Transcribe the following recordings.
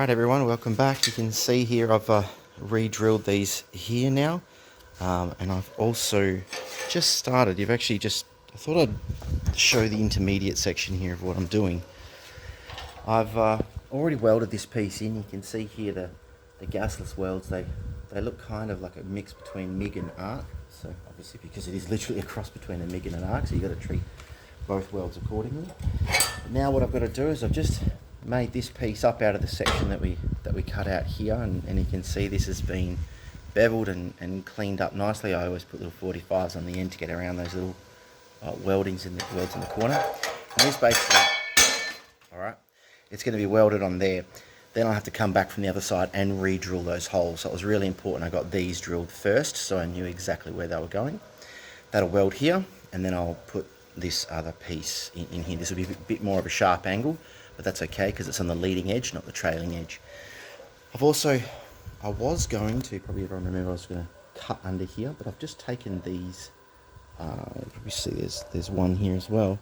Alright everyone, welcome back. You can see here I've re-drilled these here now, and I've also just started, I thought I'd show the intermediate section here of what I'm doing. I've already welded this piece in. You can see here the gasless welds, they look kind of like a mix between MIG and arc, so obviously because it is literally a cross between a MIG and an arc, so you've got to treat both welds accordingly. But now what I've got to do is I've just made this piece up out of the section that we cut out here, and you can see this has been beveled and cleaned up nicely. I always put little 45s on the end to get around those little welds in the corner. And this basically, alright, it's going to be welded on there. Then I'll have to come back from the other side and re-drill those holes. So it was really important I got these drilled first, so I knew exactly where they were going. That'll weld here, and then I'll put this other piece in here. This will be a bit more of a sharp angle, but that's okay because it's on the leading edge, not the trailing edge. I was going to, probably everyone remember I was going to cut under here, but I've just taken these, you see there's one here as well.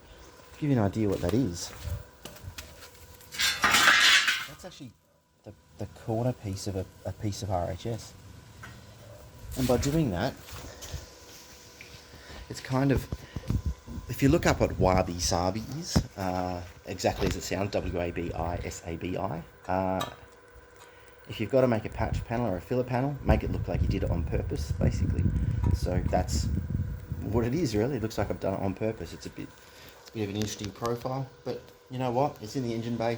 To give you an idea what that is. That's actually the corner piece of a piece of RHS. And by doing that, it's kind of, if you look up what wabi-sabi is, exactly as it sounds, W-A-B-I-S-A-B-I, if you've got to make a patch panel or a filler panel, make it look like you did it on purpose, basically. So that's what it is, really. It looks like I've done it on purpose. It's a bit of an interesting profile, but you know what? It's in the engine bay.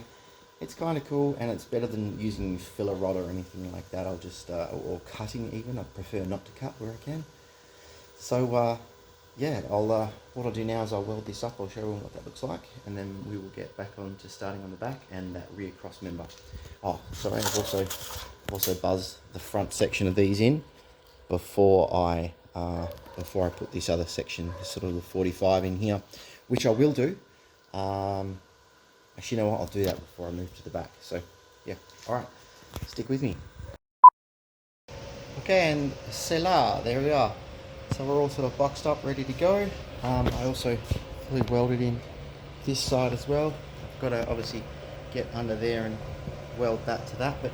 It's kind of cool, and it's better than using filler rod or anything like that. I'll just, or cutting even. I prefer not to cut where I can. So, yeah, what I'll do now is I'll weld this up. I'll show everyone what that looks like, and then we will get back on to starting on the back and that rear cross member. Oh, sorry, I've also buzzed the front section of these in before I put this other section, this sort of the 45 in here, which I will do. Actually, you know what? I'll do that before I move to the back. So, yeah, all right, stick with me. Okay, and c'est là, there we are. So we're all sort of boxed up, ready to go. I also fully welded in this side as well. I've got to obviously get under there and weld that to that, but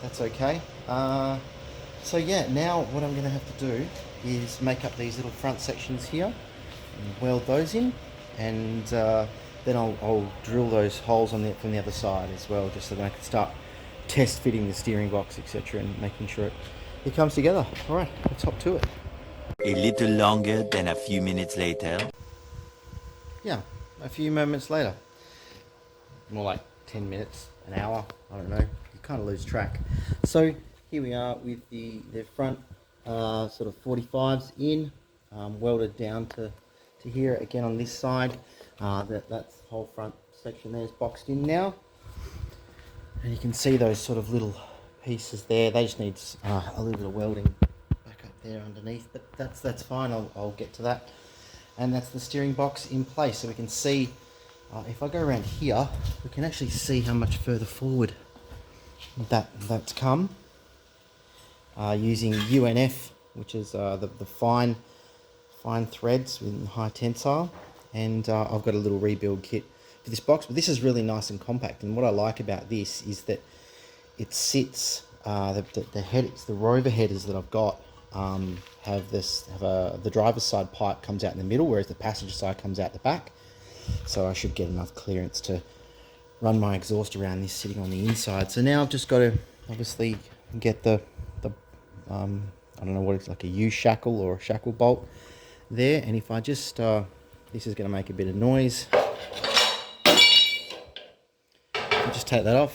that's okay. So yeah, now what I'm going to have to do is make up these little front sections here and weld those in, and then I'll drill those holes on from the other side as well, just so that I can start test fitting the steering box, etc., and making sure it comes together. All right, let's hop to it. A little longer than a few minutes later. Yeah, a few moments later. More like 10 minutes, an hour, I don't know. You kind of lose track. So here we are with the front sort of 45s in, welded down to here. Again on this side, that's the whole front section there is boxed in now. And you can see those sort of little pieces there. They just need a little bit of welding there underneath, but that's fine. I'll get to that. And that's the steering box in place, so we can see if I go around here, we can actually see how much further forward that's come using UNF, which is the fine threads with high tensile. And I've got a little rebuild kit for this box, but this is really nice and compact. And what I like about this is that it sits the headers, the rover headers that I've got the driver's side pipe comes out in the middle, whereas the passenger side comes out the back. So I should get enough clearance to run my exhaust around this sitting on the inside. So now I've just got to obviously get the I don't know what it's like, a U-shackle or a shackle bolt there. And if I just this is going to make a bit of noise. I'll just take that off.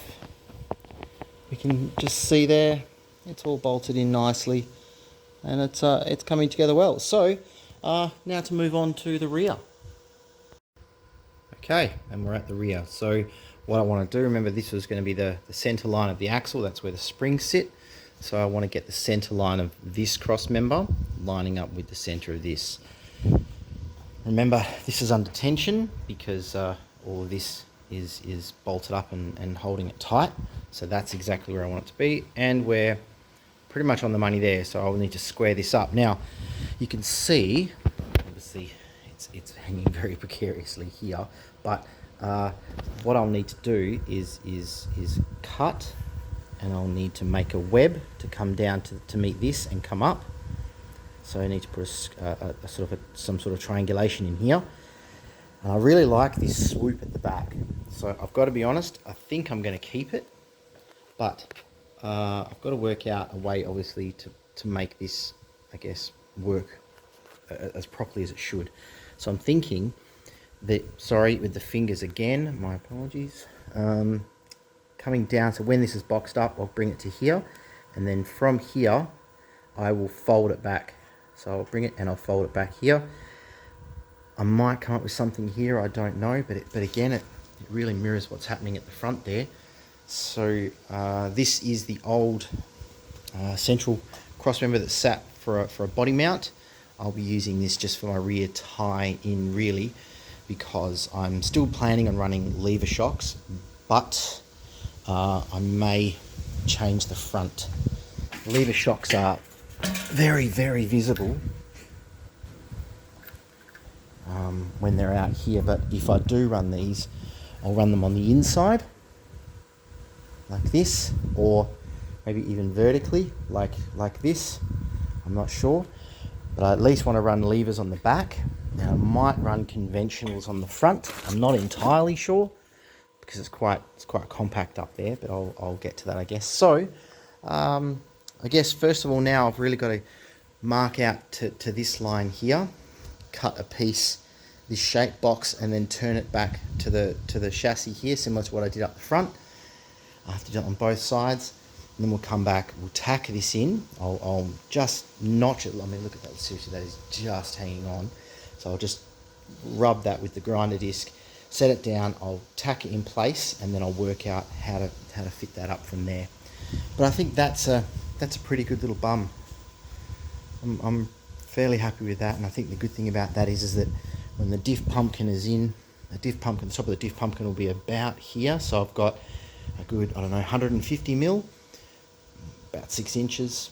We can just see there it's all bolted in nicely, and it's coming together well. So now to move on to the rear. Okay, and we're at the rear. So what I want to do, remember this was going to be the center line of the axle. That's where the springs sit. So I want to get the center line of this cross member lining up with the center of this. Remember, this is under tension because all of this is bolted up and holding it tight. So that's exactly where I want it to be, and we're pretty much on the money there. So I'll need to square this up. Now you can see obviously it's hanging very precariously here, but what I'll need to do is cut and I'll need to make a web to come down to meet this and come up. So I need to put some sort of triangulation in here. And I really like this swoop at the back. So I've got to be honest, I think I'm going to keep it, but I've got to work out a way, obviously, to make this, I guess, work as properly as it should. So I'm thinking that, sorry, with the fingers again, my apologies, coming down, so when this is boxed up, I'll bring it to here, and then from here, I will fold it back. So I'll bring it and I'll fold it back here. I might come up with something here, I don't know, but again, it really mirrors what's happening at the front there. So this is the old central crossmember that sat for a body mount. I'll be using this just for my rear tie in, really, because I'm still planning on running lever shocks, but I may change the front. Lever shocks are very, very visible when they're out here, but if I do run these, I'll run them on the inside like this, or maybe even vertically like this. I'm not sure, but I at least want to run levers on the back, and I might run conventionals on the front. I'm not entirely sure because it's quite compact up there, but I'll get to that, I guess. So I guess first of all, now I've really got to mark out to this line here, cut a piece, this shape box, and then turn it back to the chassis here, similar to what I did up the front. I have to do it on both sides, and then we'll come back, we'll tack this in. I'll just notch it. I mean, look at that, seriously, that is just hanging on. So I'll just rub that with the grinder disc, set it down, I'll tack it in place, and then I'll work out how to fit that up from there. But I think that's a pretty good little bum. I'm fairly happy with that, and I think the good thing about that is that when the diff pumpkin is in, the top of the diff pumpkin will be about here. So I've got a good, 150 mil, about 6 inches.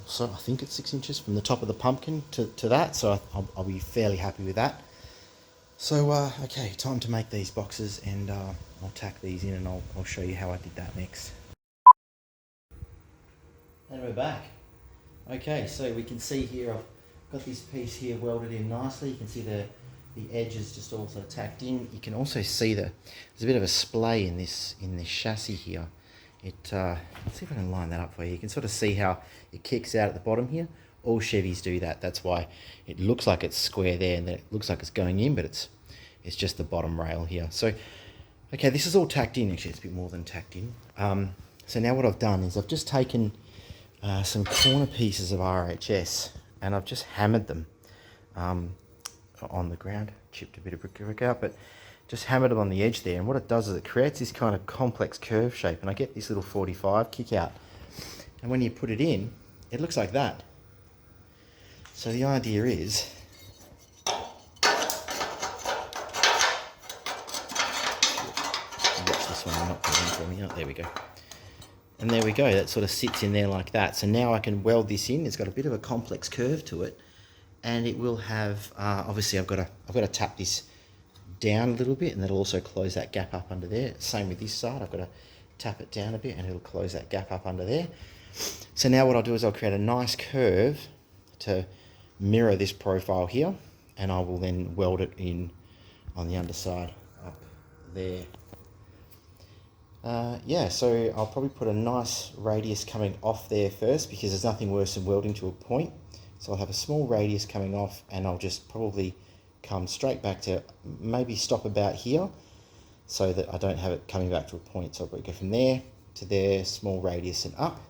So I think it's 6 inches from the top of the pumpkin to that. So I'll be fairly happy with that. So, okay, time to make these boxes, and I'll tack these in, and I'll show you how I did that next. And we're back. Okay, so we can see here I've got this piece here welded in nicely. You can see the edge is just also tacked in. You can also see there's a bit of a splay in this chassis here. Let's see if I can line that up for you. You can sort of see how it kicks out at the bottom here. All Chevys do that. That's why it looks like it's square there, and then it looks like it's going in, but it's just the bottom rail here. So, okay, this is all tacked in. Actually, it's a bit more than tacked in. So now what I've done is I've just taken some corner pieces of RHS, and I've just hammered them on the ground. Chipped a bit of brick out, but just hammered them on the edge there. And what it does is it creates this kind of complex curve shape, and I get this little 45 kick out. And when you put it in, it looks like that. So the idea is, watch this one, not going for me. Oh, there we go. And there we go, that sort of sits in there like that. So now I can weld this in. It's got a bit of a complex curve to it, and it will have, obviously I've got to tap this down a little bit, and that'll also close that gap up under there. Same with this side, I've got to tap it down a bit, and it'll close that gap up under there. So now what I'll do is I'll create a nice curve to mirror this profile here, and I will then weld it in on the underside up there. Yeah, so I'll probably put a nice radius coming off there first, because there's nothing worse than welding to a point. So I'll have a small radius coming off, and I'll just probably come straight back to maybe stop about here, so that I don't have it coming back to a point. So I'll probably go from there to there, small radius and up,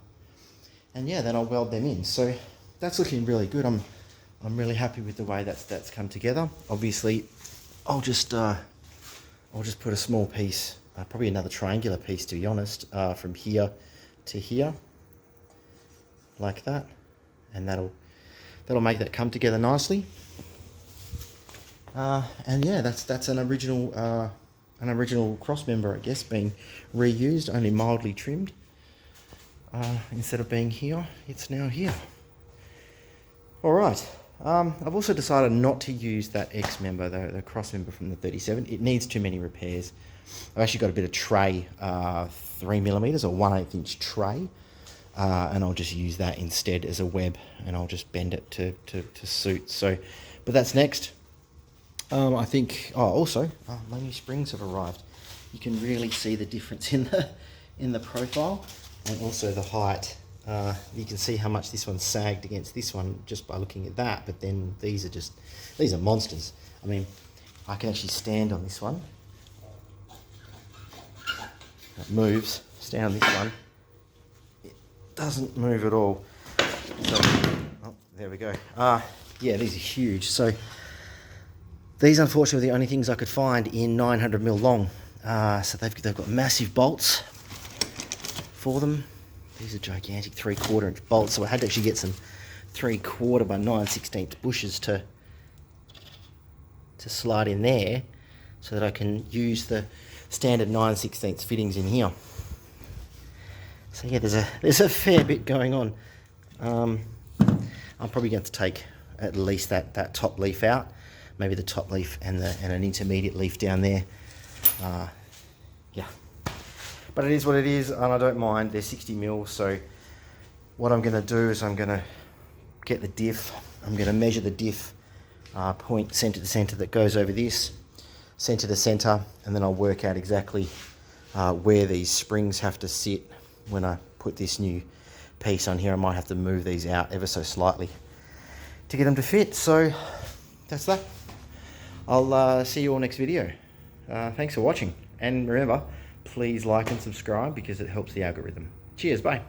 and yeah, then I'll weld them in. So that's looking really good. I'm really happy with the way that's come together. Obviously, I'll just put a small piece, probably another triangular piece, to be honest, from here to here, like that, and that'll make that come together nicely. And yeah, that's an original cross member, I guess, being reused, only mildly trimmed. Instead of being here, it's now here. All right. I've also decided not to use that X member, the cross member from the 37. It needs too many repairs. I've actually got a bit of tray, 3mm or 1/8 inch tray, and I'll just use that instead as a web, and I'll just bend it to suit. So, but that's next. I think. Oh, also, my new springs have arrived. You can really see the difference in the profile, and also the height. You can see how much this one sagged against this one just by looking at that, but then these are monsters. I mean, I can actually stand on this one. It moves. Stand on this one. It doesn't move at all. So, oh, there we go. Yeah, these are huge. So these, unfortunately, are the only things I could find in 900mm long. So they've got massive bolts for them. These are gigantic 3/4 inch bolts, so I had to actually get some 3/4 by 9/16 bushes to slide in there, so that I can use the standard 9/16 fittings in here. So yeah, there's a fair bit going on. I'm probably going to take at least that top leaf out, maybe the top leaf and an intermediate leaf down there. Yeah. But it is what it is, and I don't mind. They're 60mm, so what I'm going to do is I'm going to get the diff. I'm going to measure the diff point centre to centre that goes over this, centre to centre, and then I'll work out exactly where these springs have to sit when I put this new piece on here. I might have to move these out ever so slightly to get them to fit. So that's that. I'll see you all next video. Thanks for watching, and remember, please like and subscribe because it helps the algorithm. Cheers, bye.